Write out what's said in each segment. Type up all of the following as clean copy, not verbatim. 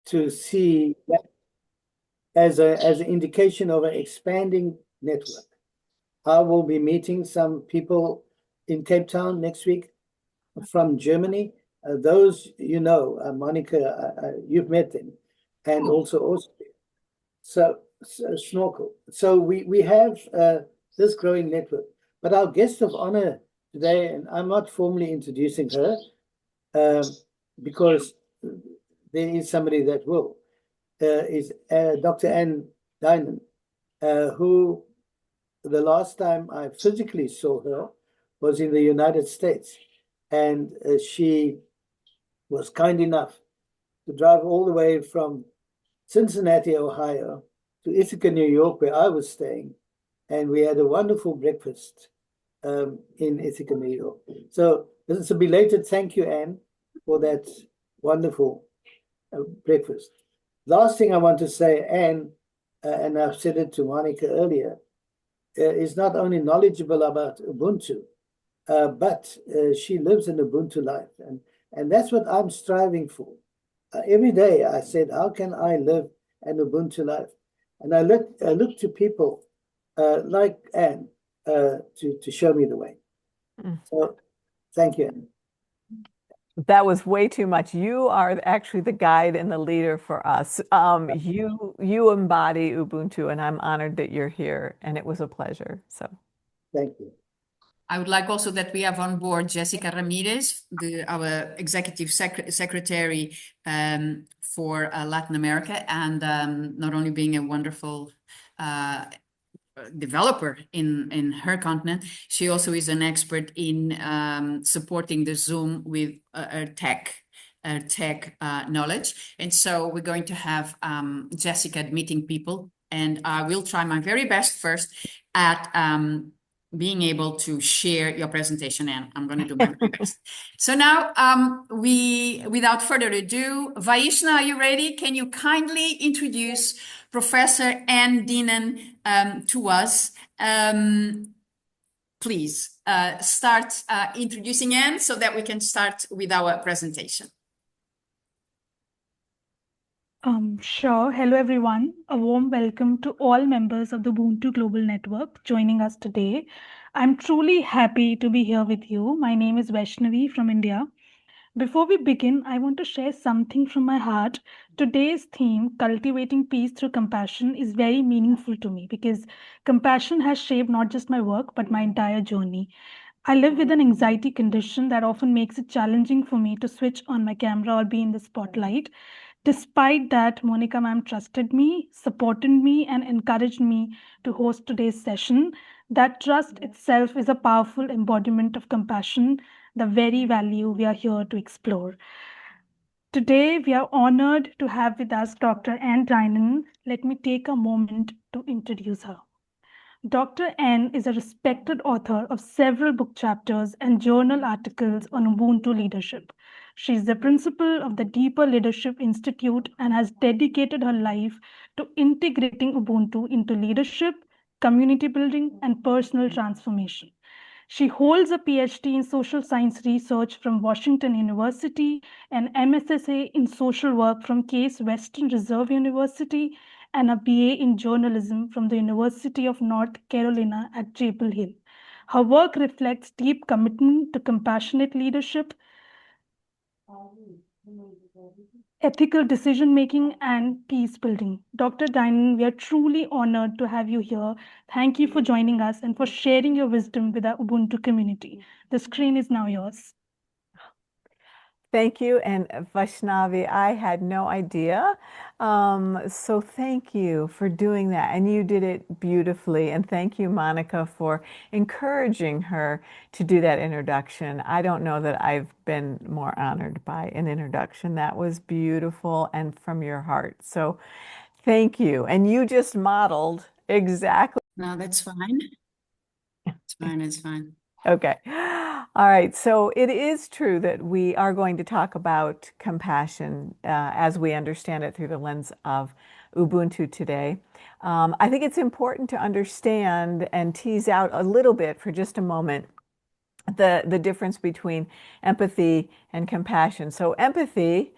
to see that as an indication of an expanding network. I will be meeting some people in Cape Town next week from Germany. Those, Monica, you've met them, and also Austria. So Snorkel. So we have this growing network. But our guest of honor today, and I'm not formally introducing her because there is somebody that will, is Dr. Ann Dynan, who the last time I physically saw her was in the United States. And she was kind enough to drive all the way from Cincinnati, Ohio, to Ithaca, New York, where I was staying. And we had a wonderful breakfast in Ithaca, New York. So it's a belated thank you, Anne, for that wonderful breakfast. Last thing I want to say, Anne, and I've said it to Monica earlier, is not only knowledgeable about Ubuntu, but she lives an Ubuntu life. And that's what I'm striving for. Every day I said, how can I live an Ubuntu life? And I look to people like Anne to show me the way. So thank you, Anne. That was way too much. You are actually the guide and the leader for us. You embody Ubuntu, and I'm honored that you're here, and it was a pleasure. So thank you. I would like also that we have on board Jessica Ramirez, our executive secretary for Latin America, and not only being a wonderful developer in her continent, she also is an expert in supporting the Zoom with tech knowledge. And so we're going to have Jessica meeting people, and I will try my very best first at being able to share your presentation, and I'm going to do my very best. So now, without further ado, Vaishna, are you ready? Can you kindly introduce Professor Ann Dynan to us? Please start introducing Ann so that we can start with our presentation. Sure. Hello, everyone. A warm welcome to all members of the Ubuntu Global Network joining us today. I'm truly happy to be here with you. My name is Vaishnavi from India. Before we begin, I want to share something from my heart. Today's theme, cultivating peace through compassion, is very meaningful to me because compassion has shaped not just my work, but my entire journey. I live with an anxiety condition that often makes it challenging for me to switch on my camera or be in the spotlight. Despite that, Monica ma'am trusted me, supported me, and encouraged me to host today's session. That trust itself is a powerful embodiment of compassion, the very value we are here to explore. Today, we are honored to have with us Dr. Ann Dynan. Let me take a moment to introduce her. Dr. N is a respected author of several book chapters and journal articles on Ubuntu leadership. She is the principal of the Deeper Leadership Institute and has dedicated her life to integrating Ubuntu into leadership, community building, and personal transformation. She holds a PhD in social science research from Washington University, an MSSA in social work from Case Western Reserve University, and a BA in journalism from the University of North Carolina at Chapel Hill. Her work reflects deep commitment to compassionate leadership, ethical decision-making, and peace building. Dr. Dynan, we are truly honored to have you here. Thank you for joining us and for sharing your wisdom with our Ubuntu community. The screen is now yours. Thank you. And Vaishnavi, I had no idea. So thank you for doing that. And you did it beautifully. And thank you, Monica, for encouraging her to do that introduction. I don't know that I've been more honored by an introduction. That was beautiful and from your heart. So thank you. And you just modeled exactly. No, that's fine. It's fine. It's fine. Okay. All right. So it is true that we are going to talk about compassion as we understand it through the lens of Ubuntu today. I think it's important to understand and tease out a little bit for just a moment the difference between empathy and compassion. So empathy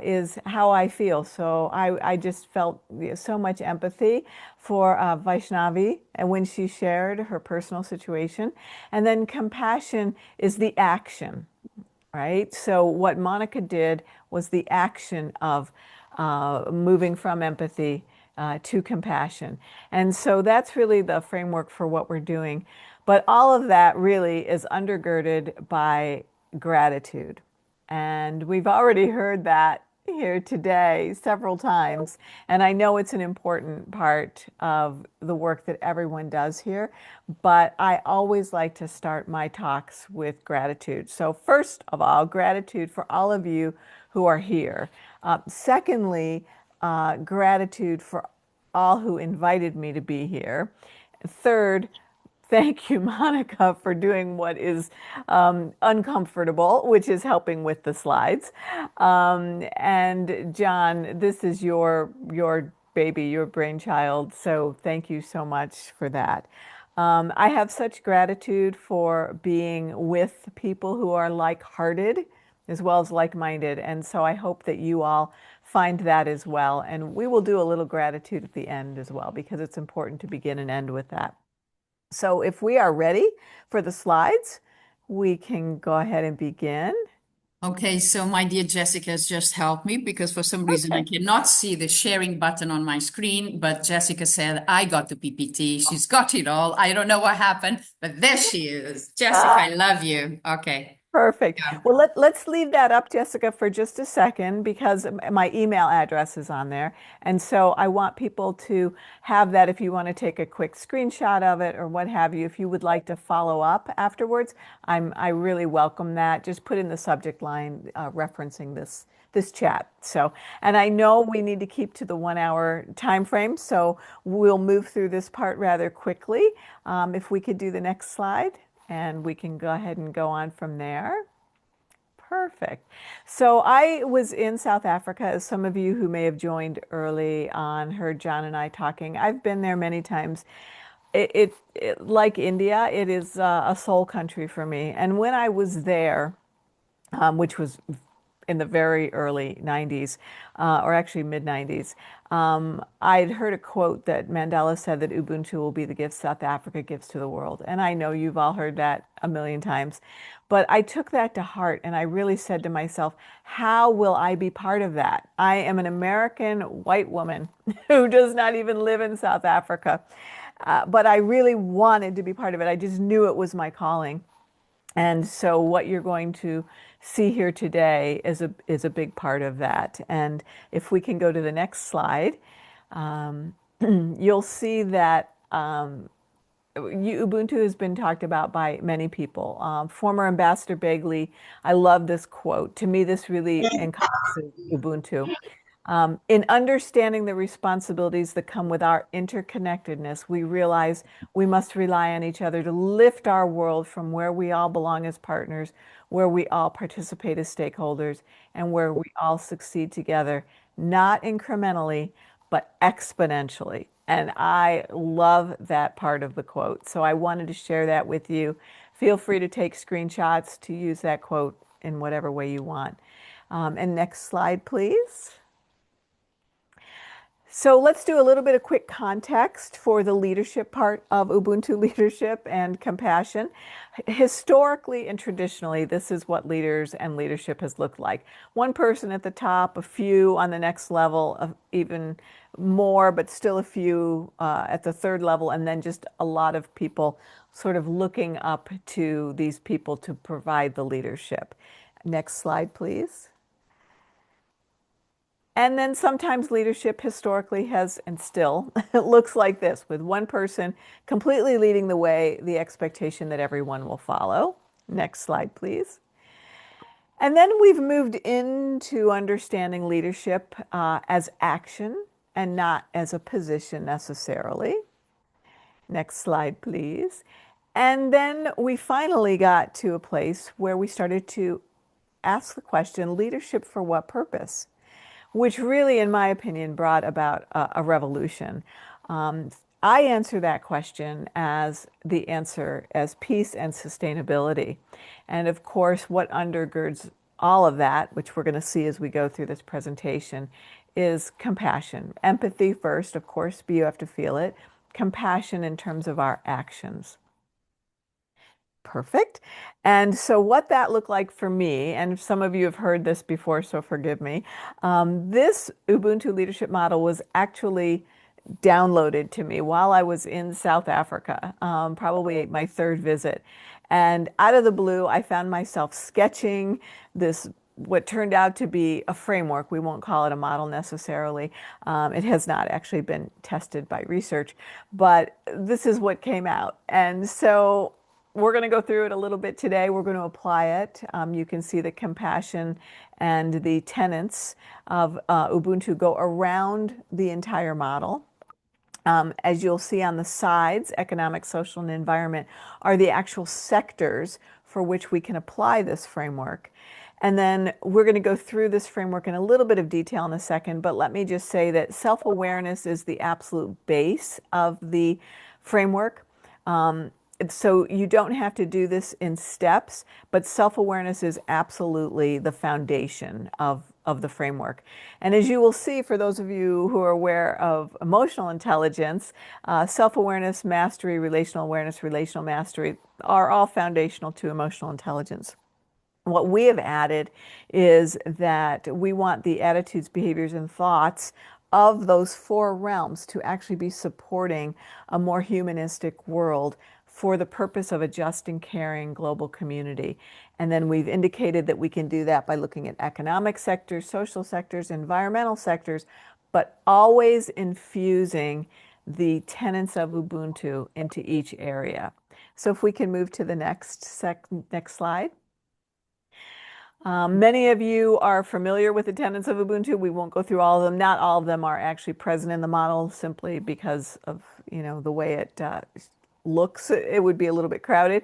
is how I feel. So I just felt so much empathy for Vaishnavi and when she shared her personal situation. And then compassion is the action, right? So what Monica did was the action of moving from empathy to compassion. And so that's really the framework for what we're doing. But all of that really is undergirded by gratitude. And we've already heard that here today several times. And I know it's an important part of the work that everyone does here, but I always like to start my talks with gratitude. So, first of all, gratitude for all of you who are here. Secondly, gratitude for all who invited me to be here. Third, thank you, Monica, for doing what is uncomfortable, which is helping with the slides. And John, this is your baby, your brainchild. So thank you so much for that. I have such gratitude for being with people who are like-hearted as well as like-minded. And so I hope that you all find that as well. And we will do a little gratitude at the end as well, because it's important to begin and end with that. So if we are ready for the slides, we can go ahead and begin. Okay, so my dear Jessica has just helped me because for some reason I cannot see the sharing button on my screen, but Jessica said I got the PPT. She's got it all. I don't know what happened, but there she is. Jessica, I love you. Okay. Perfect. Yeah. Well, let's leave that up, Jessica, for just a second, because my email address is on there. And so I want people to have that if you want to take a quick screenshot of it or what have you. If you would like to follow up afterwards, I really welcome that. Just put in the subject line referencing this chat. So, and I know we need to keep to the 1 hour time frame, so we'll move through this part rather quickly. If we could do the next slide. And we can go ahead and go on from there. Perfect. So I was in South Africa, as some of you who may have joined early on heard John and I talking. I've been there many times. Like India, it is a soul country for me. And when I was there, which was in the very early 90s, or actually mid 90s, I'd heard a quote that Mandela said that Ubuntu will be the gift South Africa gives to the world. And I know you've all heard that a million times. But I took that to heart and I really said to myself, how will I be part of that? I am an American white woman who does not even live in South Africa. But I really wanted to be part of it. I just knew it was my calling. And so what you're going to see here today is a big part of that. And if we can go to the next slide, you'll see that Ubuntu has been talked about by many people. Former Ambassador Begley, I love this quote. To me, this really encompasses Ubuntu. In understanding the responsibilities that come with our interconnectedness, we realize we must rely on each other to lift our world from where we all belong as partners, where we all participate as stakeholders, and where we all succeed together, not incrementally, but exponentially. And I love that part of the quote. So I wanted to share that with you. Feel free to take screenshots to use that quote in whatever way you want. And next slide, please. So let's do a little bit of quick context for the leadership part of Ubuntu leadership and compassion. Historically and traditionally, this is what leaders and leadership has looked like. One person at the top, a few on the next level, even more, but still a few at the third level, and then just a lot of people sort of looking up to these people to provide the leadership. Next slide, please. And then sometimes leadership historically has, and still, it looks like this, with one person completely leading the way, the expectation that everyone will follow. Next slide, please. And then we've moved into understanding leadership as action and not as a position necessarily. Next slide, please. And then we finally got to a place where we started to ask the question, leadership for what purpose? Which really, in my opinion, brought about a revolution. I answer that question as the answer as peace and sustainability. And of course, what undergirds all of that, which we're going to see as we go through this presentation, is compassion. Empathy first, of course, but you have to feel it. Compassion in terms of our actions. Perfect. And so what that looked like for me, and some of you have heard this before, so forgive me, this Ubuntu leadership model was actually downloaded to me while I was in South Africa, probably my third visit. And out of the blue, I found myself sketching this, what turned out to be a framework. We won't call it a model necessarily. It has not actually been tested by research, but this is what came out. And so we're going to go through it a little bit today. We're going to apply it. You can see the compassion and the tenets of Ubuntu go around the entire model. As you'll see on the sides, economic, social, and environment are the actual sectors for which we can apply this framework. And then we're going to go through this framework in a little bit of detail in a second, but let me just say that self-awareness is the absolute base of the framework. So you don't have to do this in steps, but self-awareness is absolutely the foundation of the framework. And as you will see, for those of you who are aware of emotional intelligence, self-awareness, mastery, relational awareness, relational mastery are all foundational to emotional intelligence. What we have added is that we want the attitudes, behaviors, and thoughts of those four realms to actually be supporting a more humanistic world for the purpose of a just and caring global community. And then we've indicated that we can do that by looking at economic sectors, social sectors, environmental sectors, but always infusing the tenets of Ubuntu into each area. So if we can move to the next slide. Many of you are familiar with the tenets of Ubuntu. We won't go through all of them. Not all of them are actually present in the model simply because of, the way it looks. It would be a little bit crowded.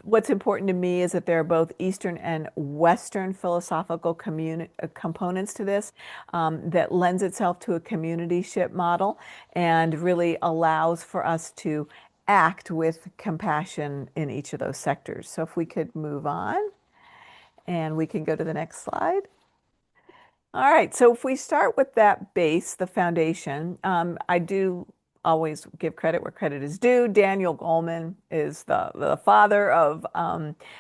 What's important to me is that there are both Eastern and Western philosophical components to this that lends itself to a communityship model and really allows for us to act with compassion in each of those sectors. So if we could move on. And we can go to the next slide. All right, so if we start with that base, the foundation, I do always give credit where credit is due. Daniel Goleman is the father of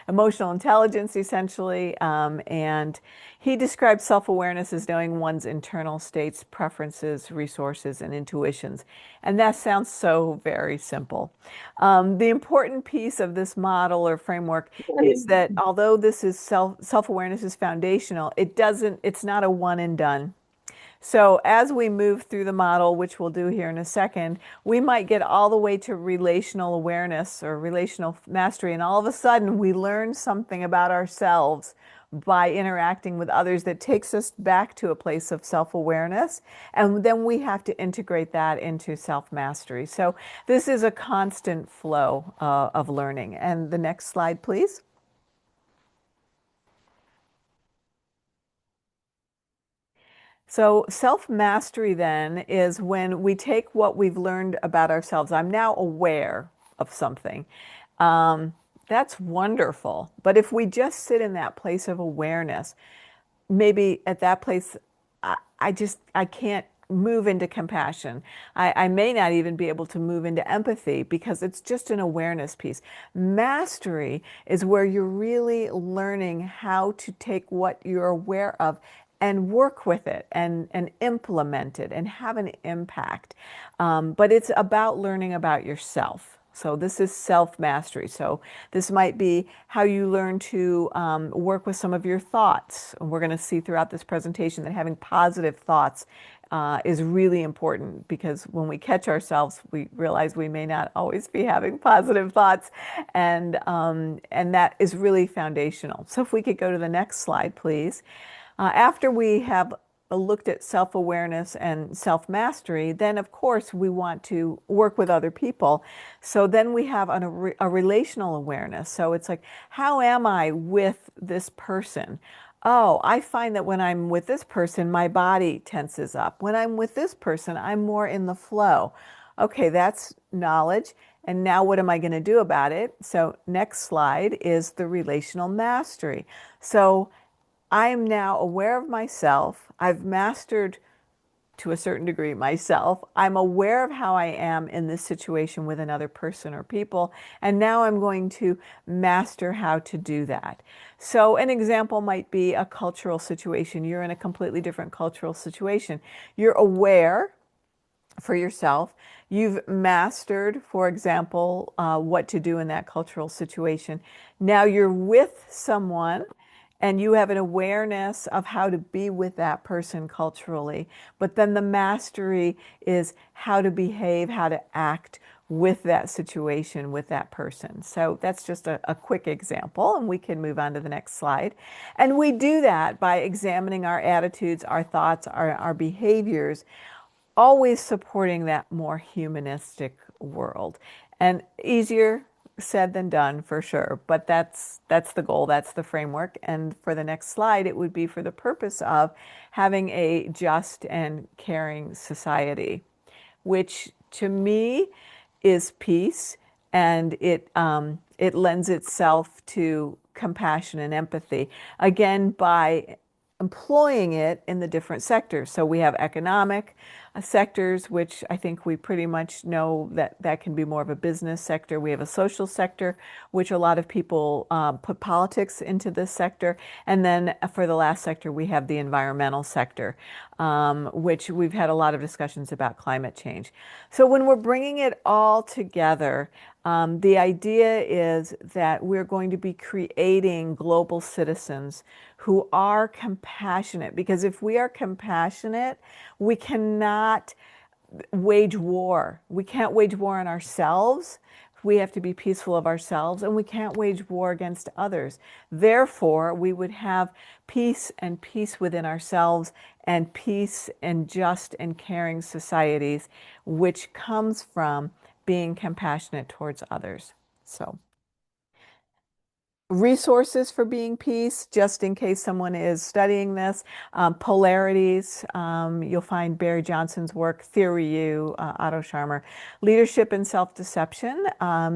emotional intelligence, essentially, and he describes self-awareness as knowing one's internal states, preferences, resources, and intuitions. And that sounds so very simple. The important piece of this model or framework is that although this is self-awareness is foundational, it's not a one and done. So as we move through the model, which we'll do here in a second, we might get all the way to relational awareness or relational mastery, and all of a sudden we learn something about ourselves by interacting with others that takes us back to a place of self-awareness, and then we have to integrate that into self-mastery. So this is a constant flow of learning. And the next slide, please. So self-mastery then is when we take what we've learned about ourselves. I'm now aware of something. That's wonderful. But if we just sit in that place of awareness, maybe at that place, I can't move into compassion. I may not even be able to move into empathy because it's just an awareness piece. Mastery is where you're really learning how to take what you're aware of and work with it and implement it and have an impact. But it's about learning about yourself. So this is self-mastery. So this might be how you learn to work with some of your thoughts. And we're going to see throughout this presentation that having positive thoughts is really important, because when we catch ourselves, we realize we may not always be having positive thoughts, and that is really foundational. So if we could go to the next slide, please. After we have looked at self-awareness and self-mastery, then of course we want to work with other people. So then we have a relational awareness. So it's like, how am I with this person? Oh, I find that when I'm with this person, my body tenses up. When I'm with this person, I'm more in the flow. Okay, that's knowledge. And now what am I going to do about it? So next slide is the relational mastery. So I am now aware of myself. I've mastered to a certain degree myself. I'm aware of how I am in this situation with another person or people, and now I'm going to master how to do that. So an example might be a cultural situation. You're in a completely different cultural situation. You're aware for yourself. You've mastered, for example, what to do in that cultural situation. Now you're with someone and you have an awareness of how to be with that person culturally. But then the mastery is how to behave, how to act with that situation, with that person. So that's just a quick example, and we can move on to the next slide. And we do that by examining our attitudes, our thoughts, our behaviors, always supporting that more humanistic world. And easier said than done for sure, but that's the goal, that's the framework. And for the next slide, it would be for the purpose of having a just and caring society, which to me is peace, and it lends itself to compassion and empathy, again by employing it in the different sectors. So we have economic sectors, which I think we pretty much know that that can be more of a business sector. We have a social sector, which a lot of people put politics into this sector. And then for the last sector, we have the environmental sector, which we've had a lot of discussions about climate change. So when we're bringing it all together, the idea is that we're going to be creating global citizens who are compassionate, because if we are compassionate, we cannot wage war. We can't wage war on ourselves. We have to be peaceful of ourselves, and we can't wage war against others. Therefore, we would have peace and peace within ourselves, and peace and just and caring societies, which comes from being compassionate towards others. So resources for being peace, just in case someone is studying this, polarities. You'll find Barry Johnson's work, Theory U, Otto Scharmer, Leadership and Self-Deception.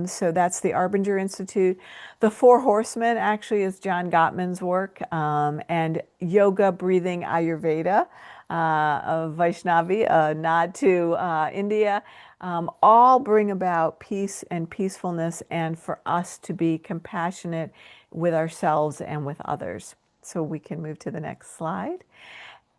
So that's the Arbinger Institute. The Four Horsemen actually is John Gottman's work, and Yoga, Breathing, Ayurveda, Vaishnavi, a nod to India. All bring about peace and peacefulness, and for us to be compassionate with ourselves and with others. So we can move to the next slide.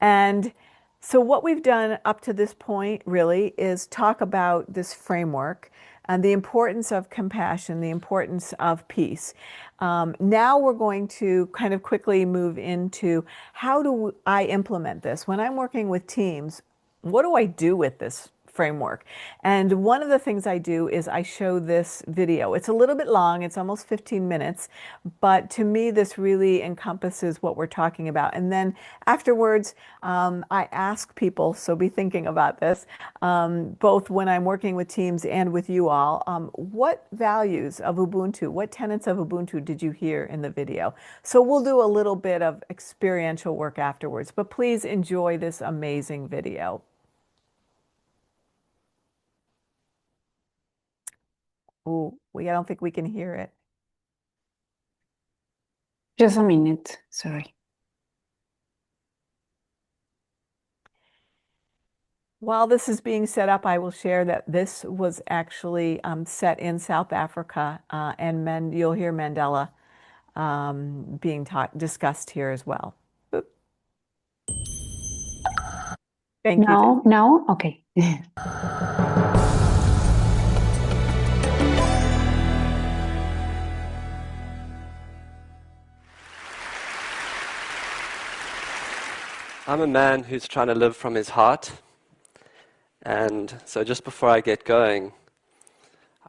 And so what we've done up to this point really is talk about this framework and the importance of compassion, the importance of peace. Now we're going to kind of quickly move into how do I implement this? When I'm working with teams, what do I do with this framework? And one of the things I do is I show this video. It's a little bit long, it's almost 15 minutes, but to me this really encompasses what we're talking about. And then afterwards, I ask people, so be thinking about this, both when I'm working with teams and with you all, what values of Ubuntu, what tenets of Ubuntu did you hear in the video? So we'll do a little bit of experiential work afterwards, but please enjoy this amazing video. Oh, I don't think we can hear it. Just a minute, sorry. While this is being set up, I will share that this was actually set in South Africa, and you'll hear Mandela being discussed here as well. Oop. Thank you. Now, okay. I'm a man who's trying to live from his heart, and so just before I get going,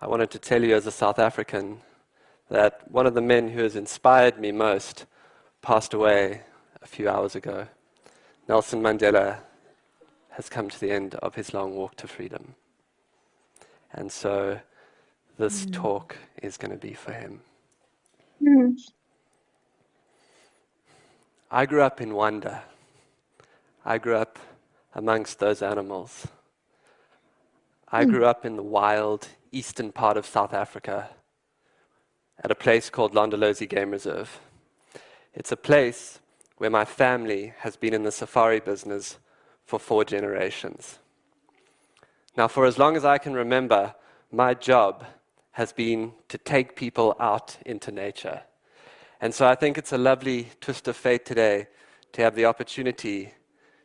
I wanted to tell you as a South African that one of the men who has inspired me most passed away a few hours ago. Nelson Mandela has come to the end of his long walk to freedom. And so this talk is going to be for him. I grew up in wonder. I grew up amongst those animals. I grew up in the wild eastern part of South Africa, at a place called Londolozi Game Reserve. It's a place where my family has been in the safari business for 4 generations. Now, for as long as I can remember, my job has been to take people out into nature. And so I think it's a lovely twist of fate today to have the opportunity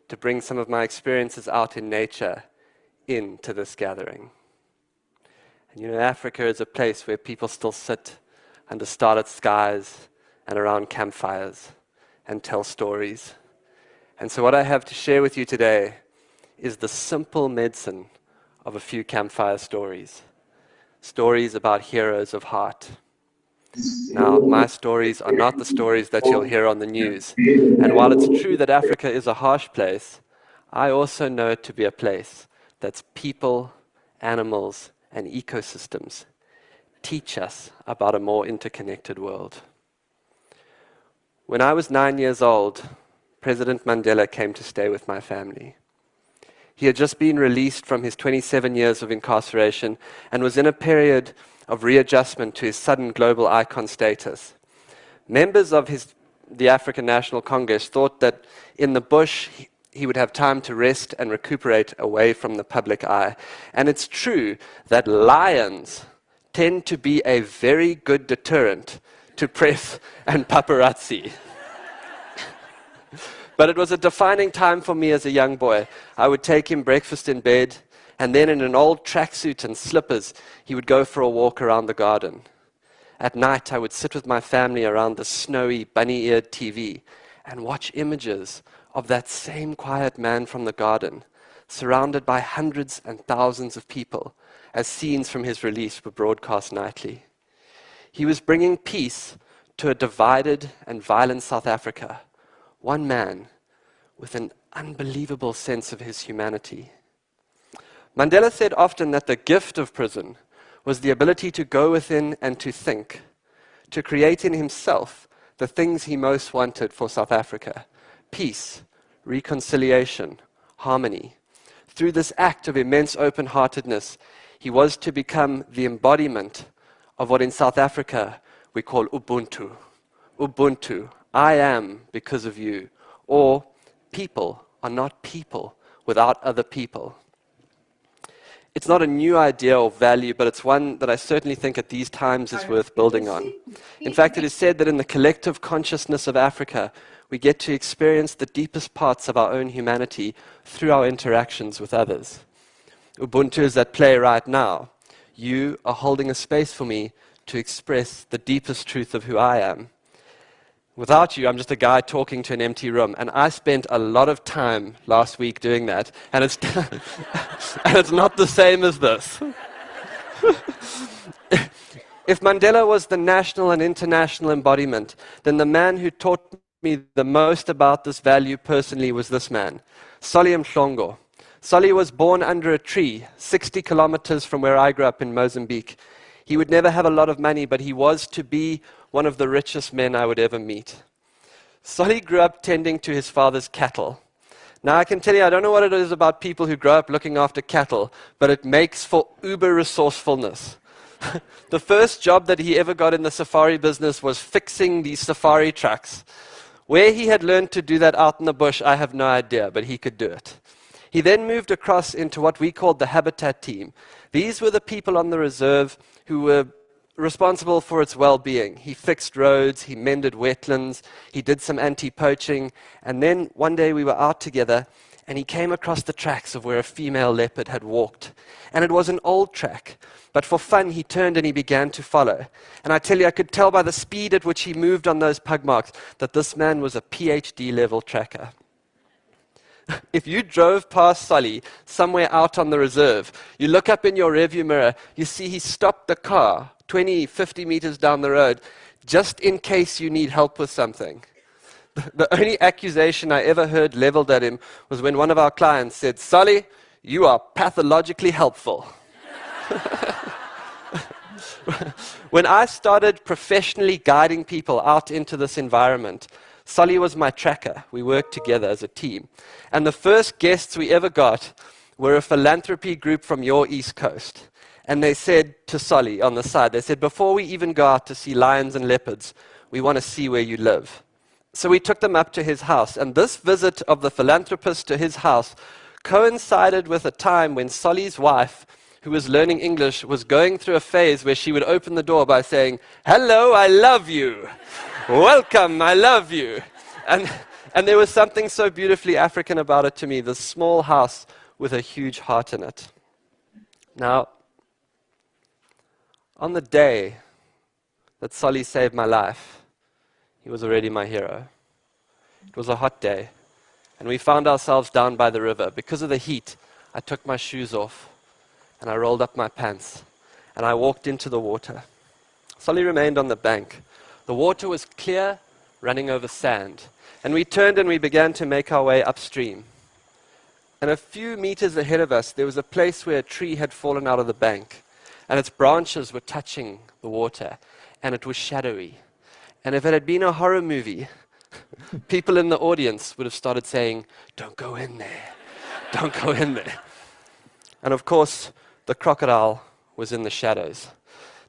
to bring some of my experiences out in nature into this gathering. And you know, Africa is a place where people still sit under starlit skies and around campfires and tell stories. And so what I have to share with you today is the simple medicine of a few campfire stories. Stories about heroes of heart. Now, my stories are not the stories that you'll hear on the news. And while it's true that Africa is a harsh place, I also know it to be a place that's people, animals, and ecosystems teach us about a more interconnected world. When I was 9 years old, President Mandela came to stay with my family. He had just been released from his 27 years of incarceration and was in a period of readjustment to his sudden global icon status. Members of the African National Congress thought that in the bush he would have time to rest and recuperate away from the public eye. And it's true that lions tend to be a very good deterrent to press and paparazzi. But it was a defining time for me as a young boy. I would take him breakfast in bed, and then in an old tracksuit and slippers, he would go for a walk around the garden. At night, I would sit with my family around the snowy, bunny-eared TV and watch images of that same quiet man from the garden, surrounded by hundreds and thousands of people, as scenes from his release were broadcast nightly. He was bringing peace to a divided and violent South Africa, one man with an unbelievable sense of his humanity. Mandela said often that the gift of prison was the ability to go within and to think, to create in himself the things he most wanted for South Africa: peace, reconciliation, harmony. Through this act of immense open-heartedness, he was to become the embodiment of what in South Africa we call Ubuntu. Ubuntu, I am because of you. Or, people are not people without other people. It's not a new idea or value, but it's one that I certainly think at these times is worth building on. In fact, it is said that in the collective consciousness of Africa, we get to experience the deepest parts of our own humanity through our interactions with others. Ubuntu is at play right now. You are holding a space for me to express the deepest truth of who I am. Without you, I'm just a guy talking to an empty room. And I spent a lot of time last week doing that. And it's, and it's not the same as this. If Mandela was the national and international embodiment, then the man who taught me the most about this value personally was this man, Solly Mhlongo. Solly was born under a tree, 60 kilometers from where I grew up in Mozambique. He would never have a lot of money, but he was to be one of the richest men I would ever meet. Solly grew up tending to his father's cattle. Now, I can tell you, I don't know what it is about people who grow up looking after cattle, but it makes for uber resourcefulness. The first job that he ever got in the safari business was fixing these safari trucks. Where he had learned to do that out in the bush, I have no idea, but he could do it. He then moved across into what we called the habitat team. These were the people on the reserve who were responsible for its well-being. He fixed roads, he mended wetlands, he did some anti-poaching, and then one day we were out together and he came across the tracks of where a female leopard had walked. And it was an old track, but for fun he turned and he began to follow. And I tell you, I could tell by the speed at which he moved on those pug marks that this man was a PhD level tracker. If you drove past Solly somewhere out on the reserve, you look up in your rearview mirror, you see he stopped the car 20, 50 meters down the road just in case you need help with something. The only accusation I ever heard leveled at him was when one of our clients said, "Solly, you are pathologically helpful." When I started professionally guiding people out into this environment, Solly was my tracker. We worked together as a team. And the first guests we ever got were a philanthropy group from your East Coast. And they said to Solly on the side, they said, before we even go out to see lions and leopards, we want to see where you live. So we took them up to his house, and this visit of the philanthropist to his house coincided with a time when Solly's wife, who was learning English, was going through a phase where she would open the door by saying, "Hello, I love you. Welcome, I love you." And there was something so beautifully African about it to me, this small house with a huge heart in it. Now, on the day that Solly saved my life, he was already my hero. It was a hot day, and we found ourselves down by the river. Because of the heat, I took my shoes off, and I rolled up my pants, and I walked into the water. Solly remained on the bank. The water was clear, running over sand, and we turned and we began to make our way upstream. And a few meters ahead of us, there was a place where a tree had fallen out of the bank, and its branches were touching the water, and it was shadowy. And if it had been a horror movie, people in the audience would have started saying, "Don't go in there, don't go in there." And of course, the crocodile was in the shadows.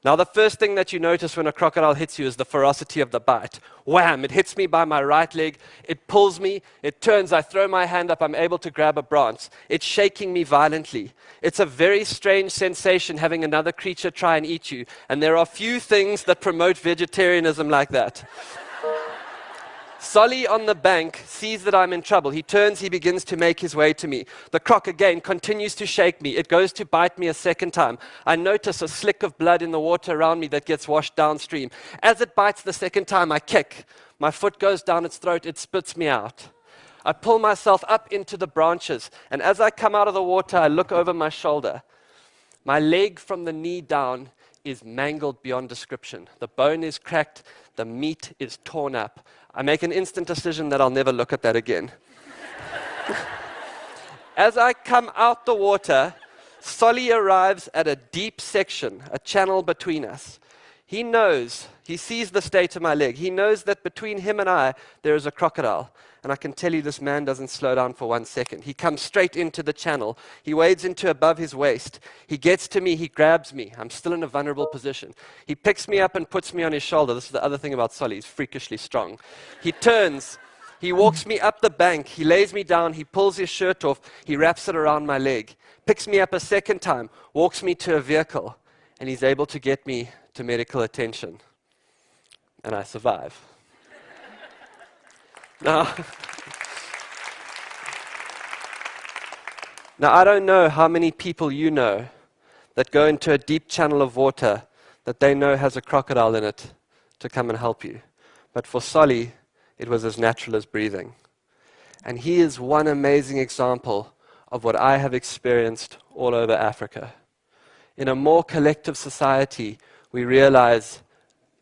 Now, the first thing that you notice when a crocodile hits you is the ferocity of the bite. Wham! It hits me by my right leg, it pulls me, it turns, I throw my hand up, I'm able to grab a branch. It's shaking me violently. It's a very strange sensation having another creature try and eat you, and there are few things that promote vegetarianism like that. Solly on the bank sees that I'm in trouble. He turns, he begins to make his way to me. The croc again continues to shake me. It goes to bite me a second time. I notice a slick of blood in the water around me that gets washed downstream. As it bites the second time, I kick. My foot goes down its throat. It spits me out. I pull myself up into the branches, and as I come out of the water, I look over my shoulder. My leg from the knee down is mangled beyond description. The bone is cracked. The meat is torn up. I make an instant decision that I'll never look at that again. As I come out the water, Solly arrives at a deep section, a channel between us. He knows, he sees the state of my leg. He knows that between him and I, there is a crocodile. And I can tell you this man doesn't slow down for 1 second. He comes straight into the channel. He wades into above his waist. He gets to me. He grabs me. I'm still in a vulnerable position. He picks me up and puts me on his shoulder. This is the other thing about Solly. He's freakishly strong. He turns. He walks me up the bank. He lays me down. He pulls his shirt off. He wraps it around my leg. Picks me up a second time. Walks me to a vehicle. And he's able to get me to medical attention. And I survive. Now, I don't know how many people you know that go into a deep channel of water that they know has a crocodile in it to come and help you. But for Solly, it was as natural as breathing. And he is one amazing example of what I have experienced all over Africa. In a more collective society, we realize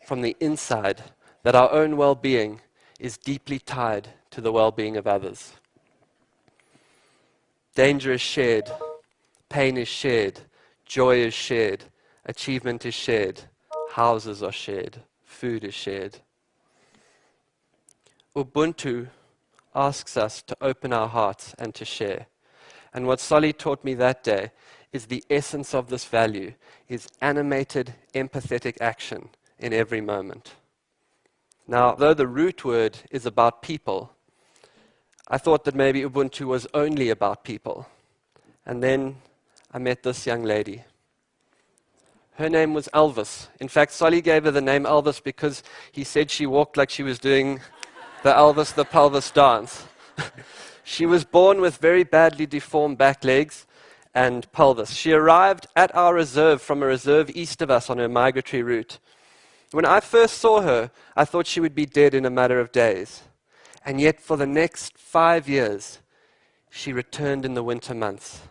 from the inside that our own well-being is deeply tied to the well-being of others. Danger is shared, pain is shared, joy is shared, achievement is shared, houses are shared, food is shared. Ubuntu asks us to open our hearts and to share. And what Solly taught me that day is the essence of this value is animated, empathetic action in every moment. Now, though the root word is about people, I thought that maybe Ubuntu was only about people. And then I met this young lady. Her name was Elvis. In fact, Solly gave her the name Elvis because he said she walked like she was doing the Elvis the pelvis dance. She was born with very badly deformed back legs and pelvis. She arrived at our reserve from a reserve east of us on her migratory route. When I first saw her, I thought she would be dead in a matter of days. And yet for the next 5 years, she returned in the winter months.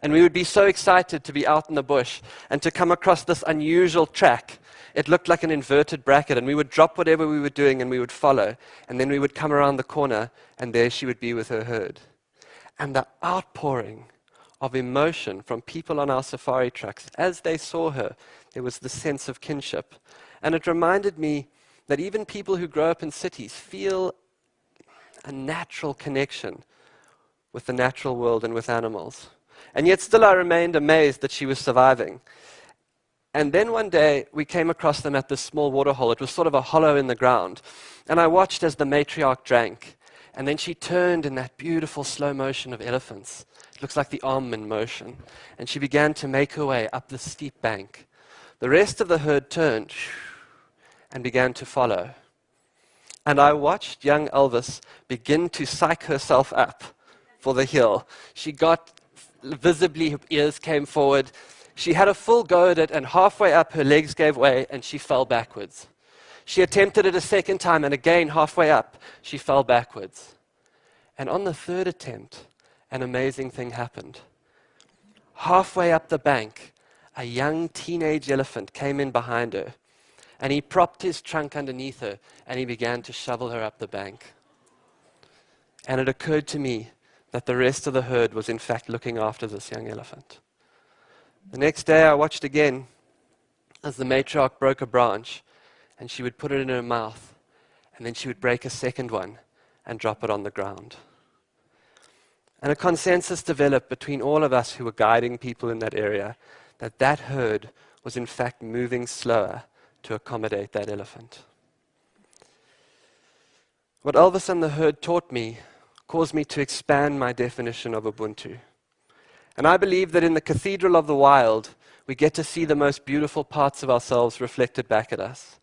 And we would be so excited to be out in the bush and to come across this unusual track. It looked like an inverted bracket, and we would drop whatever we were doing and we would follow. And then we would come around the corner, and there she would be with her herd. And the outpouring of emotion from people on our safari trucks, as they saw her, there was the sense of kinship. And it reminded me that even people who grow up in cities feel a natural connection with the natural world and with animals. And yet still I remained amazed that she was surviving. And then one day we came across them at this small water hole. It was sort of a hollow in the ground. And I watched as the matriarch drank. And then she turned in that beautiful slow motion of elephants. It looks like the arm in motion. And she began to make her way up the steep bank. The rest of the herd turned and began to follow. And I watched young Elvis begin to psych herself up for the hill. She got visibly, her ears came forward. She had a full go at it, and halfway up, her legs gave way, and she fell backwards. She attempted it a second time, and again, halfway up, she fell backwards. And on the third attempt, an amazing thing happened. Halfway up the bank, a young teenage elephant came in behind her, and he propped his trunk underneath her, and he began to shovel her up the bank. And it occurred to me that the rest of the herd was in fact looking after this young elephant. The next day I watched again as the matriarch broke a branch, and she would put it in her mouth, and then she would break a second one and drop it on the ground. And a consensus developed between all of us who were guiding people in that area that that herd was in fact moving slower to accommodate that elephant. What Elvis and the herd taught me caused me to expand my definition of Ubuntu. And I believe that in the Cathedral of the Wild, we get to see the most beautiful parts of ourselves reflected back at us.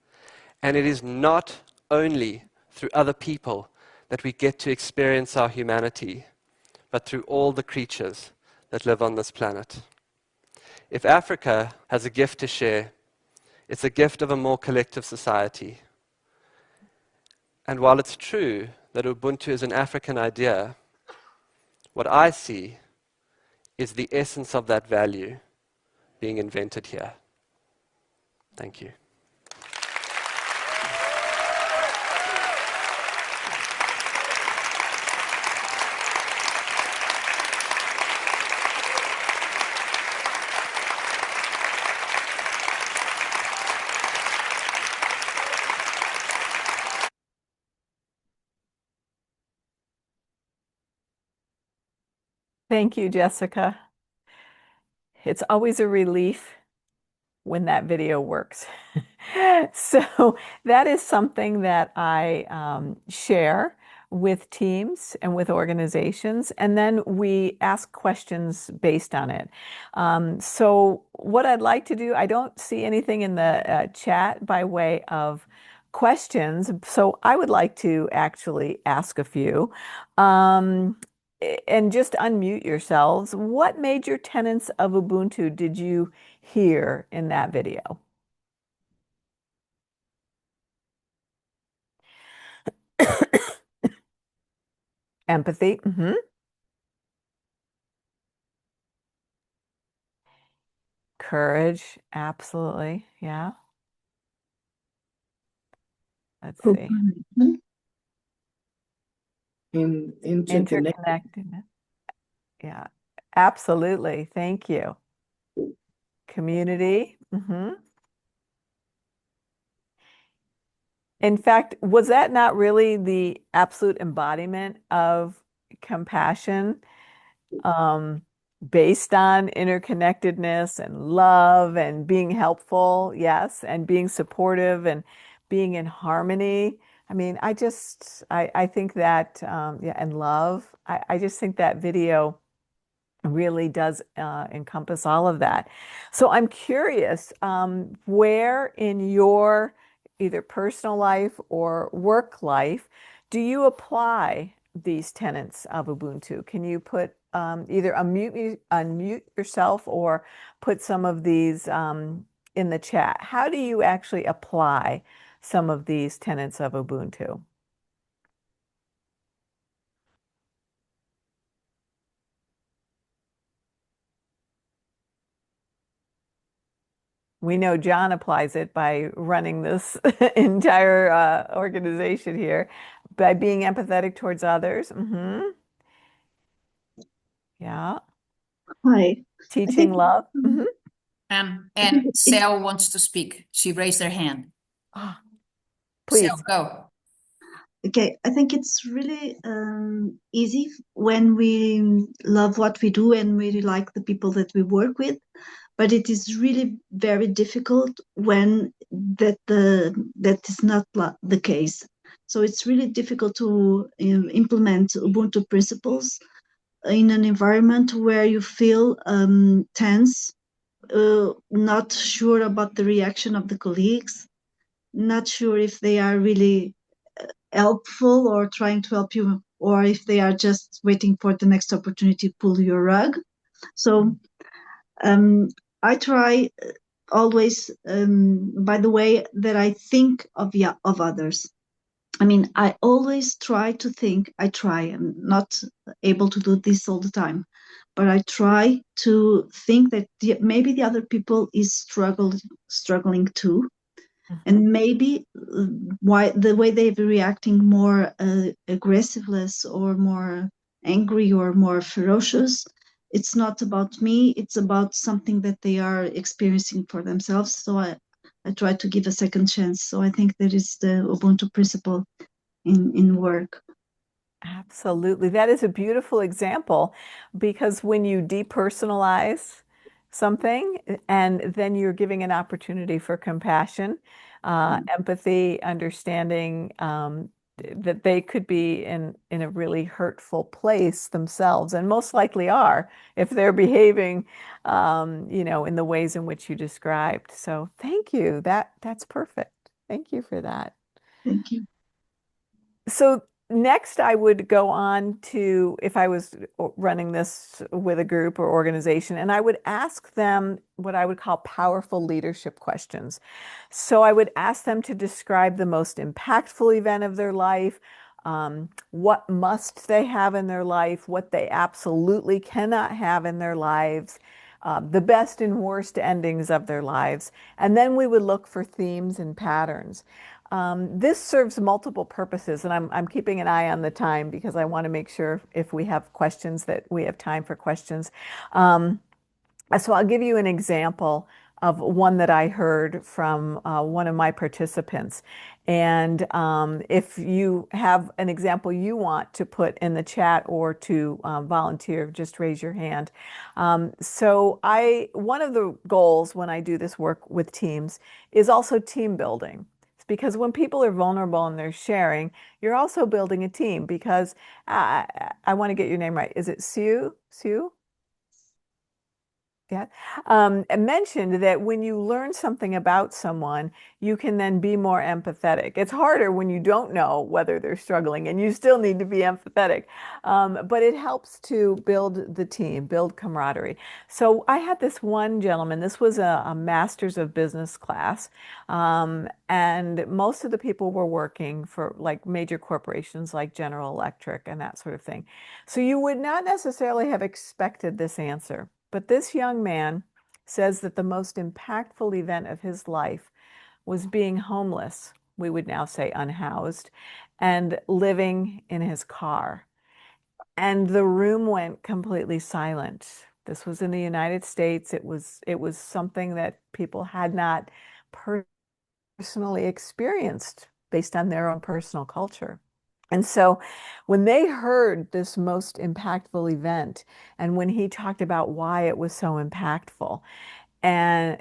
And it is not only through other people that we get to experience our humanity, but through all the creatures that live on this planet. If Africa has a gift to share, it's a gift of a more collective society. And while it's true that Ubuntu is an African idea, what I see is the essence of that value being invented here. Thank you. Thank you, Jessica. It's always a relief when that video works. So that is something that I share with teams and with organizations, and then we ask questions based on it. So what I'd like to do, I don't see anything in the chat by way of questions, so I would like to actually ask a few. And just unmute yourselves. What major tenets of Ubuntu did you hear in that video? Empathy. Courage. Absolutely. Yeah. Let's see. Interconnectedness. Yeah. Absolutely. Thank you. Community. In fact, was that not really the absolute embodiment of compassion, based on interconnectedness and love and being helpful? Yes, and being supportive and being in harmony. I mean, I think that, yeah, and love. I just think that video really does encompass all of that. So I'm curious, where in your either personal life or work life do you apply these tenets of Ubuntu? Can you put either unmute yourself or put some of these in the chat? How do you actually apply some of these tenets of Ubuntu? We know John applies it by running this entire organization here, by being empathetic towards others. Yeah. Hi. Teaching love. And Sel wants to speak. She raised her hand. Please. Sel, go. Okay, I think it's really easy when we love what we do and we like the people that we work with, but it is really very difficult when that is not the case. So it's really difficult to implement Ubuntu principles in an environment where you feel tense, not sure about the reaction of the colleagues, not sure if they are really helpful or trying to help you, or if they are just waiting for the next opportunity to pull your rug. So I try always, by the way that I think of others. I mean, I always try to think. I'm not able to do this all the time, but I try to think that maybe the other people is struggling too, and maybe why the way they're reacting more aggressiveness or more angry or more ferocious, it's not about me, it's about something that they are experiencing for themselves. So I try to give a second chance. So I think that is the Ubuntu principle in work. Absolutely. That is a beautiful example because when you depersonalize something and then you're giving an opportunity for compassion, empathy, understanding that they could be in a really hurtful place themselves and most likely are if they're behaving, in the ways in which you described. So thank you. That's perfect. Thank you for that. Thank you. So next, I would go on to, if I was running this with a group or organization, and I would ask them what I would call powerful leadership questions. So I would ask them to describe the most impactful event of their life, what must they have in their life, what they absolutely cannot have in their lives, the best and worst endings of their lives. And then we would look for themes and patterns. This serves multiple purposes, and I'm keeping an eye on the time because I want to make sure if we have questions that we have time for questions. So I'll give you an example of one that I heard from one of my participants. And if you have an example you want to put in the chat or to volunteer, just raise your hand. One of the goals when I do this work with teams is also team building. It's because when people are vulnerable and they're sharing, you're also building a team because I want to get your name right. Is it Sue? Sue? Yeah. And mentioned that when you learn something about someone, you can then be more empathetic. It's harder when you don't know whether they're struggling and you still need to be empathetic. But it helps to build the team, build camaraderie. So I had this one gentleman, this was a master's of business class. And most of the people were working for like major corporations like General Electric and that sort of thing. So you would not necessarily have expected this answer. But this young man says that the most impactful event of his life was being homeless, we would now say unhoused, and living in his car. And the room went completely silent. This was in the United States. It was something that people had not personally experienced based on their own personal culture. And so when they heard this most impactful event, and when he talked about why it was so impactful, and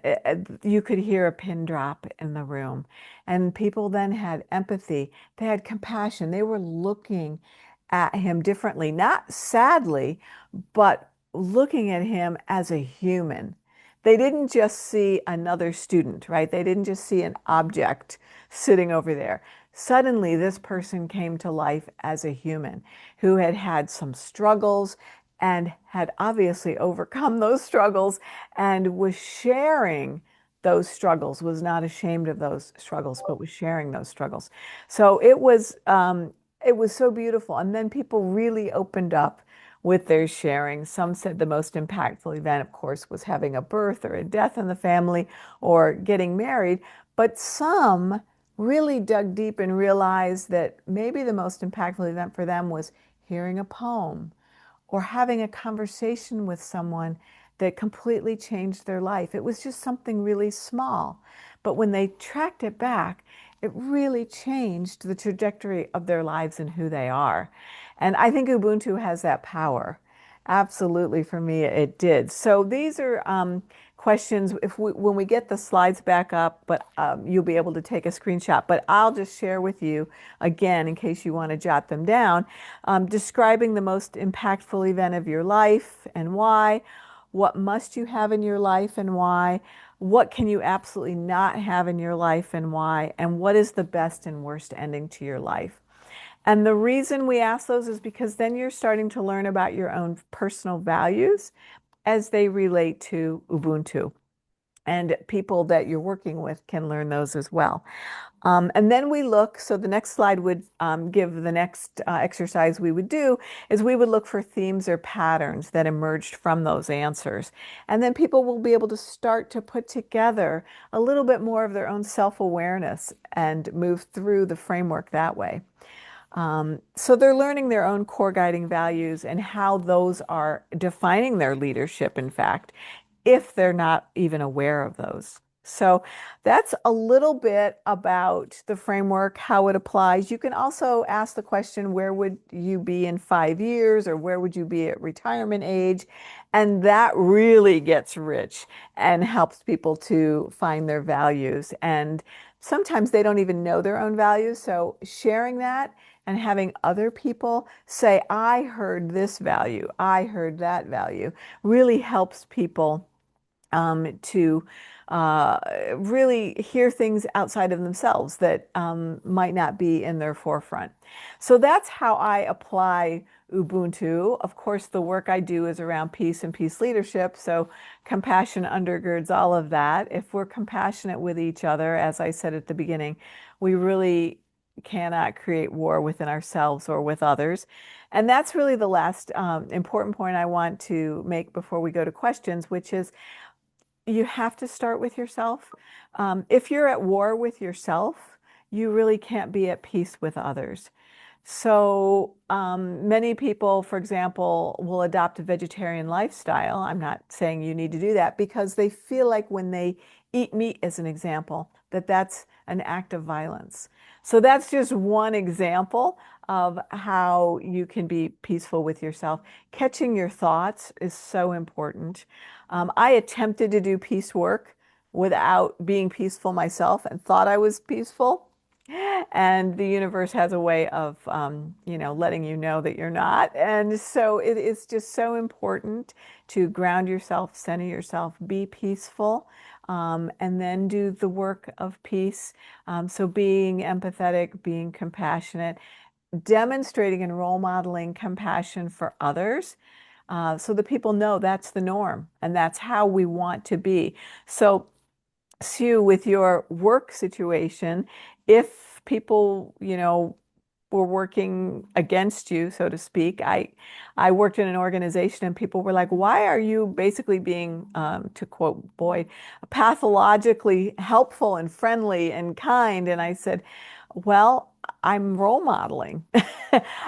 you could hear a pin drop in the room. And people then had empathy, they had compassion, they were looking at him differently, not sadly, but looking at him as a human. They didn't just see another student, right? They didn't just see an object sitting over there. Suddenly, this person came to life as a human who had had some struggles and had obviously overcome those struggles and was sharing those struggles, was not ashamed of those struggles, but was sharing those struggles. So it was so beautiful. And then people really opened up with their sharing. Some said the most impactful event, of course, was having a birth or a death in the family or getting married. But some really dug deep and realized that maybe the most impactful event for them was hearing a poem or having a conversation with someone that completely changed their life. It was just something really small. But when they tracked it back, it really changed the trajectory of their lives and who they are. And I think Ubuntu has that power. Absolutely, for me, it did. So these are questions. When we get the slides back up, but you'll be able to take a screenshot. But I'll just share with you again, in case you want to jot them down, describing the most impactful event of your life and why. What must you have in your life and why? What can you absolutely not have in your life and why? And what is the best and worst ending to your life? And the reason we ask those is because then you're starting to learn about your own personal values as they relate to Ubuntu. And people that you're working with can learn those as well. And then we look, so the next slide would give the next exercise we would do is we would look for themes or patterns that emerged from those answers. And then people will be able to start to put together a little bit more of their own self-awareness and move through the framework that way. So they're learning their own core guiding values and how those are defining their leadership, in fact, if they're not even aware of those. So that's a little bit about the framework, how it applies. You can also ask the question, where would you be in 5 years, or where would you be at retirement age? And that really gets rich and helps people to find their values. And sometimes they don't even know their own values. So sharing that and having other people say, I heard this value, I heard that value, really helps people to really hear things outside of themselves that might not be in their forefront. So that's how I apply Ubuntu. Of course, the work I do is around peace and peace leadership, so compassion undergirds all of that. If we're compassionate with each other, as I said at the beginning, we really cannot create war within ourselves or with others. And that's really the last important point I want to make before we go to questions, which is you have to start with yourself. If you're at war with yourself, you really can't be at peace with others. So many people, for example, will adopt a vegetarian lifestyle. I'm not saying you need to do that, because they feel like when they eat meat, as an example, that that's an act of violence. So that's just one example of how you can be peaceful with yourself. Catching your thoughts is so important. I attempted to do peace work without being peaceful myself and thought I was peaceful. And the universe has a way of, letting you know that you're not. And so it is just so important to ground yourself, center yourself, be peaceful, and then do the work of peace. So being empathetic, being compassionate, demonstrating and role modeling compassion for others. So that people know that's the norm and that's how we want to be. So Sue, with your work situation, if people, were working against you, so to speak, I worked in an organization and people were like, why are you basically being, to quote Boyd, pathologically helpful and friendly and kind? And I said, well, I'm role modeling.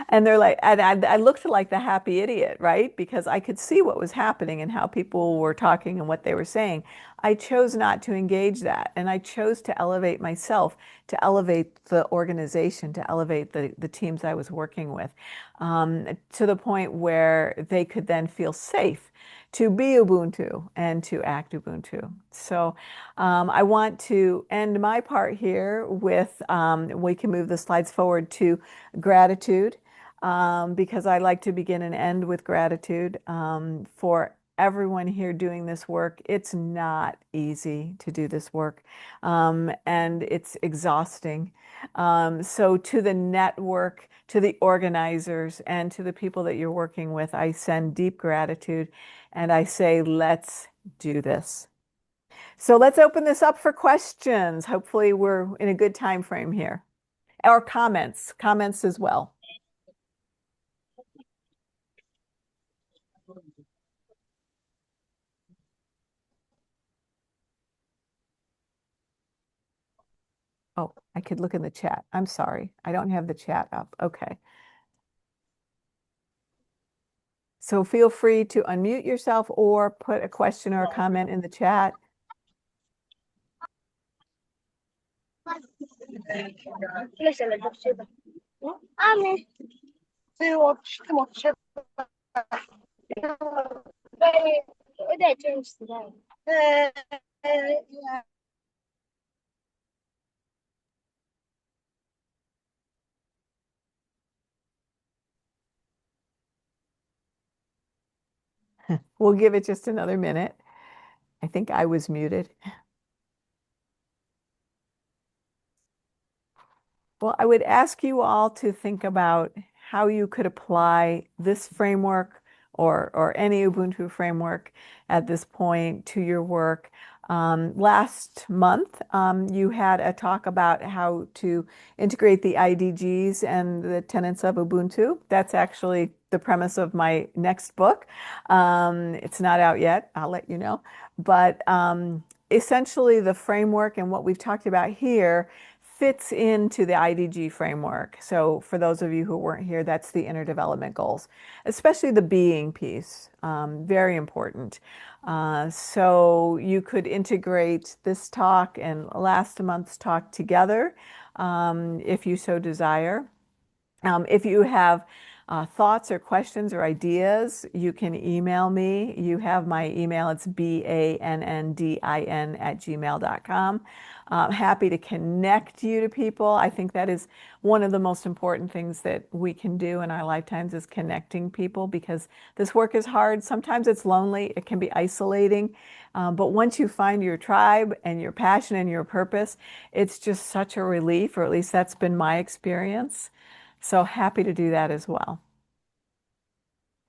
And they're like, and I looked like the happy idiot, right? Because I could see what was happening and how people were talking and what they were saying. I chose not to engage that. And I chose to elevate myself, to elevate the organization, to elevate the teams I was working with, to the point where they could then feel safe to be Ubuntu and to act Ubuntu. So I want to end my part here with, we can move the slides forward to gratitude, because I like to begin and end with gratitude for everyone here doing this work. It's not easy to do this work, and it's exhausting. So to the network, to the organizers, and to the people that you're working with, I send deep gratitude, and I say, let's do this. So let's open this up for questions. Hopefully we're in a good time frame here. Or comments as well. Oh, I could look in the chat. I'm sorry. I don't have the chat up. Okay. So feel free to unmute yourself or put a question or a comment in the chat. We'll give it just another minute. I think I was muted. Well, I would ask you all to think about how you could apply this framework or any Ubuntu framework at this point to your work. Last month, you had a talk about how to integrate the IDGs and the tenets of Ubuntu. That's actually the premise of my next book. It's not out yet, I'll let you know. But essentially, the framework and what we've talked about here fits into the IDG framework. So for those of you who weren't here, that's the inner development goals, especially the being piece, very important. So you could integrate this talk and last month's talk together if you so desire. If you have thoughts or questions or ideas, you can email me. You have my email. It's bannndin@gmail.com. Happy to connect you to people. I think that is one of the most important things that we can do in our lifetimes is connecting people because this work is hard. Sometimes it's lonely. It can be isolating. But once you find your tribe and your passion and your purpose, it's just such a relief, or at least that's been my experience. So happy to do that as well.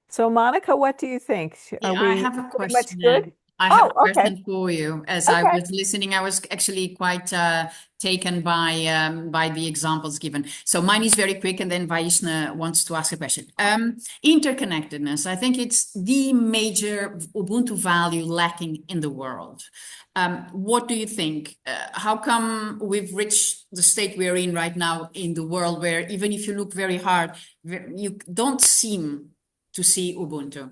So Monica, what do you think? Are Yeah, I we have a pretty much question. good? I have a Oh, okay. question for you. As I Okay. was listening, I was actually quite taken by the examples given. So mine is very quick, and then Vaishna wants to ask a question. Interconnectedness. I think it's the major Ubuntu value lacking in the world. What do you think? How come we've reached the state we're in right now in the world, where even if you look very hard, you don't seem to see Ubuntu?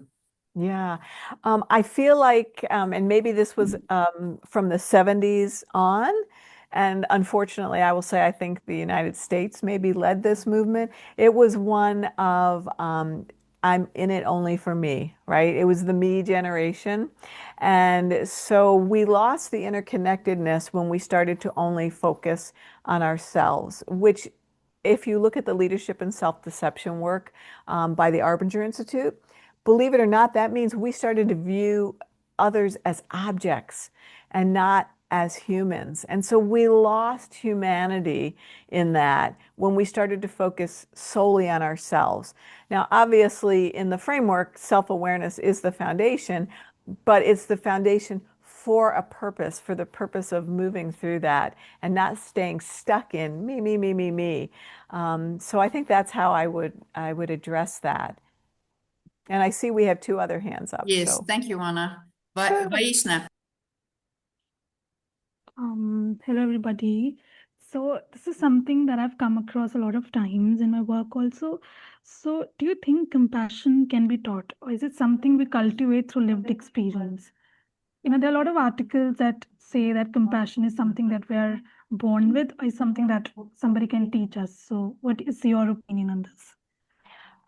Yeah, I feel like, and maybe this was from the 70s on, and unfortunately, I will say I think the United States maybe led this movement. It was one of I'm in it only for me, right? It was the me generation. And so we lost the interconnectedness when we started to only focus on ourselves, which if you look at the leadership and self-deception work by the Arbinger Institute, believe it or not, that means we started to view others as objects and not as humans. And so we lost humanity in that when we started to focus solely on ourselves. Now, obviously, in the framework, self-awareness is the foundation, but it's the foundation for a purpose, for the purpose of moving through that and not staying stuck in me, me, me, me, me. So I think that's how I would address that. And I see we have two other hands up. Yes, So thank you, Anna. sure. Vaishna. Hello everybody. So this is something that I've come across a lot of times in my work also. So do you think compassion can be taught, or is it something we cultivate through lived experience? There are a lot of articles that say that compassion is something that we are born with, or is something that somebody can teach us. So what is your opinion on this?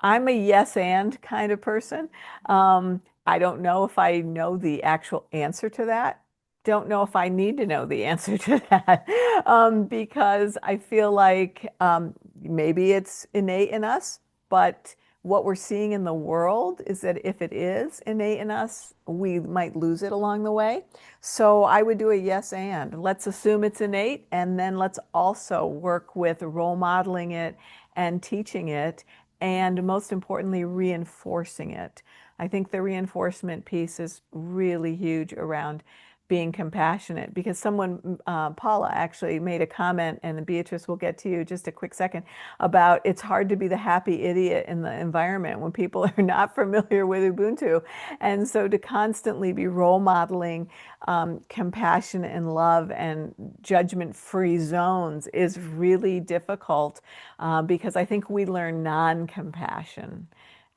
I'm a yes and kind of person. I don't know if I know the actual answer to that. Don't know if I need to know the answer to that because I feel like maybe it's innate in us, but what we're seeing in the world is that if it is innate in us, we might lose it along the way. So I would do a yes and. Let's assume it's innate, and then let's also work with role modeling it and teaching it and most importantly, reinforcing it. I think the reinforcement piece is really huge around being compassionate because someone, Paula, actually made a comment, and Beatrice will get to you just a quick second, about it's hard to be the happy idiot in the environment when people are not familiar with Ubuntu. And so to constantly be role modeling compassion and love and judgment-free zones is really difficult because I think we learn non-compassion.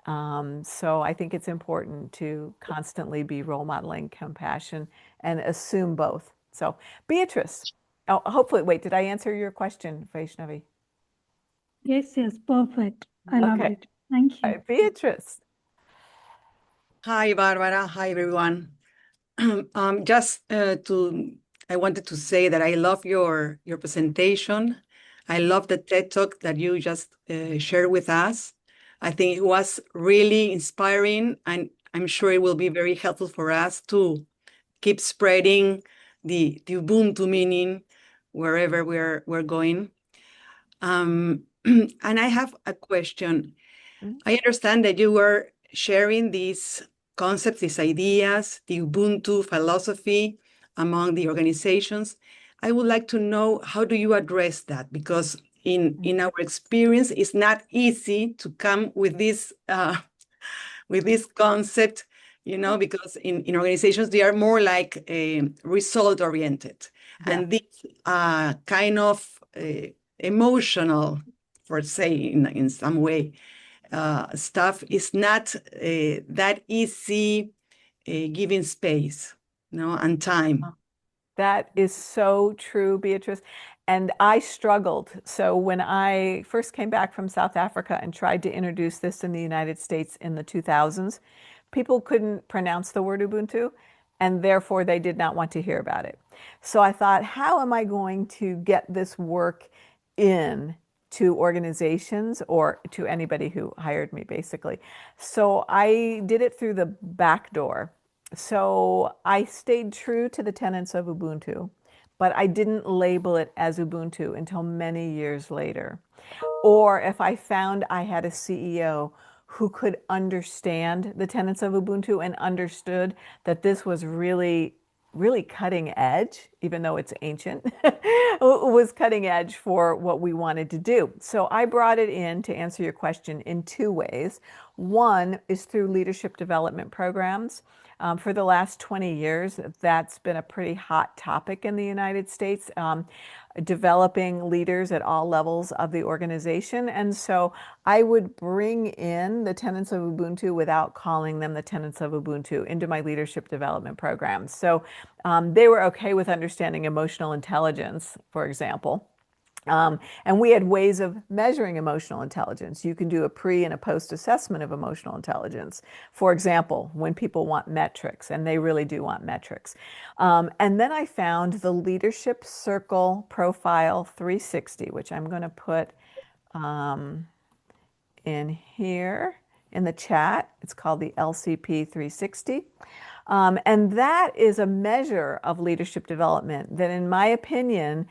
So I think it's important to constantly be role modeling compassion and assume both. So, Beatrice. Oh, hopefully, wait, did I answer your question, Vaishnavi? Yes, perfect. I loved Okay. it. Thank you. Beatrice. Hi, Barbara. Hi, everyone. I wanted to say that I love your presentation. I love the TED Talk that you just shared with us. I think it was really inspiring, and I'm sure it will be very helpful for us to keep spreading the Ubuntu meaning wherever we're going. And I have a question. I understand that you were sharing these concepts, these ideas, the Ubuntu philosophy among the organizations. I would like to know, how do you address that? Because in our experience, it's not easy to come with this concept, because in organizations, they are more like result oriented. Yeah. And this kind of emotional, for say, in some way, stuff is not that easy giving space, and time. That is so true, Beatrice. And I struggled. So when I first came back from South Africa and tried to introduce this in the United States in the 2000s, people couldn't pronounce the word Ubuntu, and therefore they did not want to hear about it. So I thought, how am I going to get this work in to organizations or to anybody who hired me, basically? So I did it through the back door. So I stayed true to the tenets of Ubuntu, but I didn't label it as Ubuntu until many years later. Or if I found I had a CEO who could understand the tenets of Ubuntu and understood that this was really cutting edge, even though it's ancient, was cutting edge for what we wanted to do. So I brought it in, to answer your question, in two ways. One is through leadership development programs. For the last 20 years, that's been a pretty hot topic in the United States, developing leaders at all levels of the organization. And so I would bring in the tenets of Ubuntu without calling them the tenets of Ubuntu into my leadership development programs. So they were okay with understanding emotional intelligence, for example. And we had ways of measuring emotional intelligence. You can do a pre and a post assessment of emotional intelligence. For example, when people want metrics, and they really do want metrics. And then I found the Leadership Circle Profile 360, which I'm going to put in here in the chat. It's called the LCP 360. And that is a measure of leadership development that, in my opinion,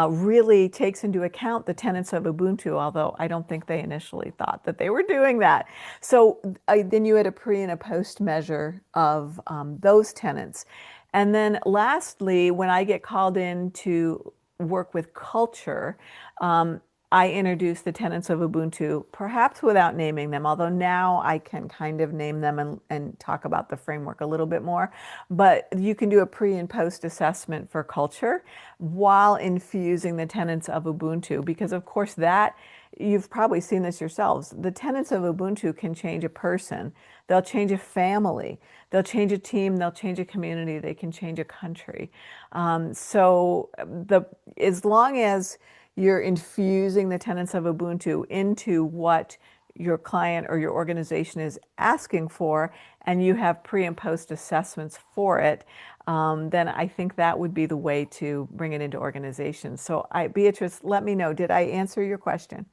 really takes into account the tenets of Ubuntu, although I don't think they initially thought that they were doing that. So then you had a pre and a post measure of those tenets. And then lastly, when I get called in to work with culture, I introduced the tenets of Ubuntu, perhaps without naming them, although now I can kind of name them and talk about the framework a little bit more. But you can do a pre and post assessment for culture while infusing the tenets of Ubuntu, because of course that, you've probably seen this yourselves, the tenets of Ubuntu can change a person, they'll change a family, they'll change a team, they'll change a community, they can change a country. So as long as you're infusing the tenets of Ubuntu into what your client or your organization is asking for, and you have pre and post assessments for it, then I think that would be the way to bring it into organizations. So Beatrice, let me know, did I answer your question?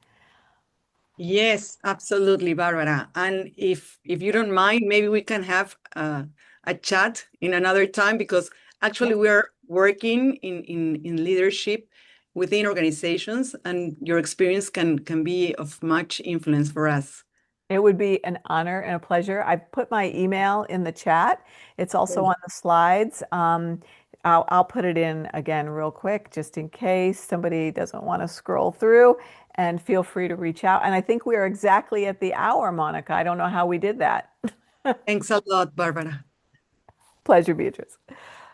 Yes, absolutely, Barbara. And if you don't mind, maybe we can have a chat in another time, because actually we're working in leadership within organizations, and your experience can be of much influence for us. It would be an honor and a pleasure. I put my email in the chat. It's also on the slides. I'll put it in again real quick, just in case somebody doesn't want to scroll through, and feel free to reach out. And I think we are exactly at the hour, Monica. I don't know how we did that. Thanks a lot, Barbara. Pleasure, Beatrice.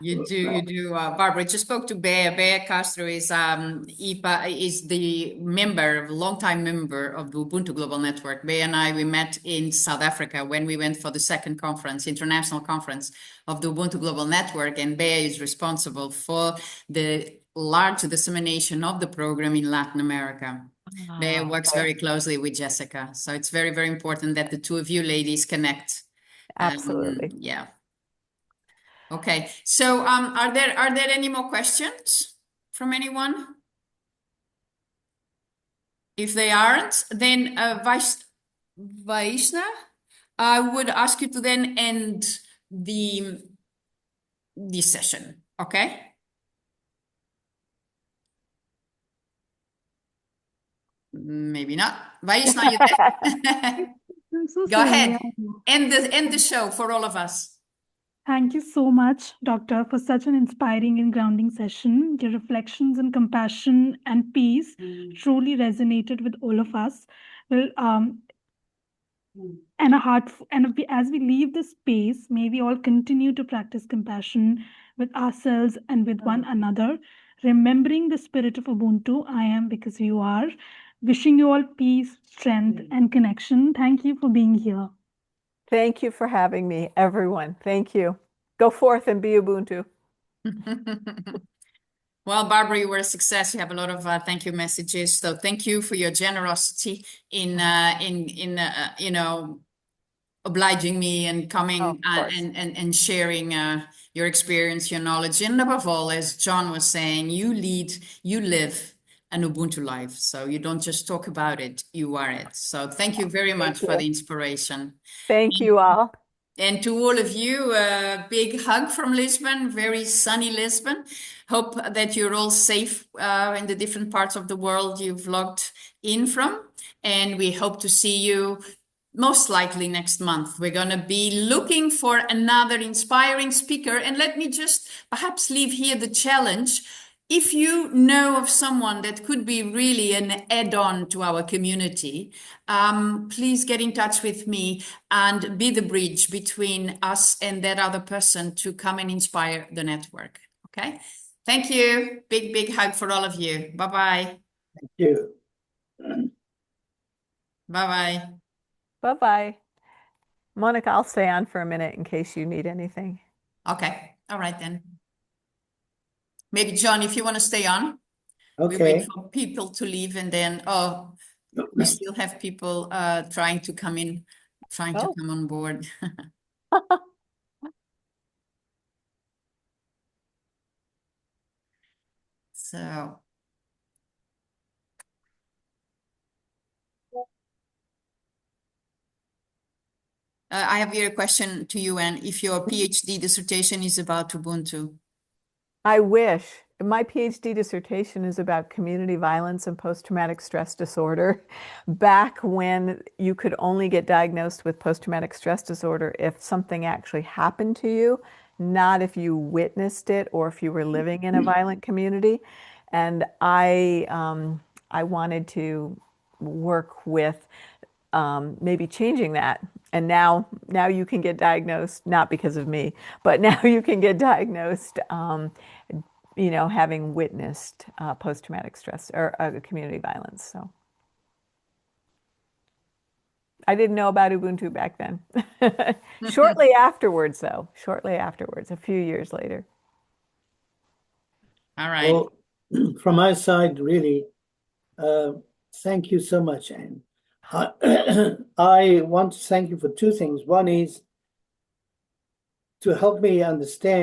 You do. Barbara, just spoke to Bea. Bea Castro is the longtime member of the Ubuntu Global Network. Bea and we met in South Africa when we went for the second conference, international conference of the Ubuntu Global Network. And Bea is responsible for the large dissemination of the program in Latin America. They works very closely with Jessica. So it's very, very important that the two of you ladies connect. Absolutely. Yeah. Okay. So are there any more questions from anyone? If they aren't, then Vaishna, I would ask you to then end the session. Okay. Maybe not. Vaishna, you there? I'm so Go sorry. ahead. End the show for all of us. Thank you so much, Doctor, for such an inspiring and grounding session. Your reflections on compassion and peace truly resonated with all of us. Well, as we leave this space, may we all continue to practice compassion with ourselves and with one another, remembering the spirit of Ubuntu. I am because you are. Wishing you all peace, strength, and connection. Thank you for being here. Thank you for having me, everyone. Thank you. Go forth and be Ubuntu. Well, Barbara, you were a success. You have a lot of thank you messages. So thank you for your generosity in you know, obliging me and coming and sharing your experience, your knowledge, and above all, as John was saying, you live an Ubuntu life. So you don't just talk about it, you are it. So thank you very much for the inspiration. Thank you all. And to all of you, a big hug from Lisbon, very sunny Lisbon. Hope that you're all safe in the different parts of the world you've logged in from. And we hope to see you most likely next month. We're going to be looking for another inspiring speaker. And let me just perhaps leave here the challenge. If you know of someone that could be really an add-on to our community, please get in touch with me and be the bridge between us and that other person to come and inspire the network. Okay? Thank you. Big, big hug for all of you. Bye-bye. Thank you. Bye-bye. Bye-bye. Monica, I'll stay on for a minute in case you need anything. Okay. All right, then. Maybe, John, if you want to stay on. Okay. We wait for people to leave and then, we still have people trying to come in, trying to come on board. So. I have here a question to you, Anne. If your PhD dissertation is about Ubuntu. I wish. My PhD dissertation is about community violence and post-traumatic stress disorder. Back when you could only get diagnosed with post-traumatic stress disorder if something actually happened to you, not if you witnessed it or if you were living in a violent community. And I wanted to work with maybe changing that. And now you can get diagnosed, not because of me, but now you can get diagnosed, you know, having witnessed post-traumatic stress or community violence. So I didn't know about Ubuntu back then. Shortly afterwards, though, a few years later. All right. Well, from my side, really, thank you so much, Anne. I want to thank you for two things. One is to help me understand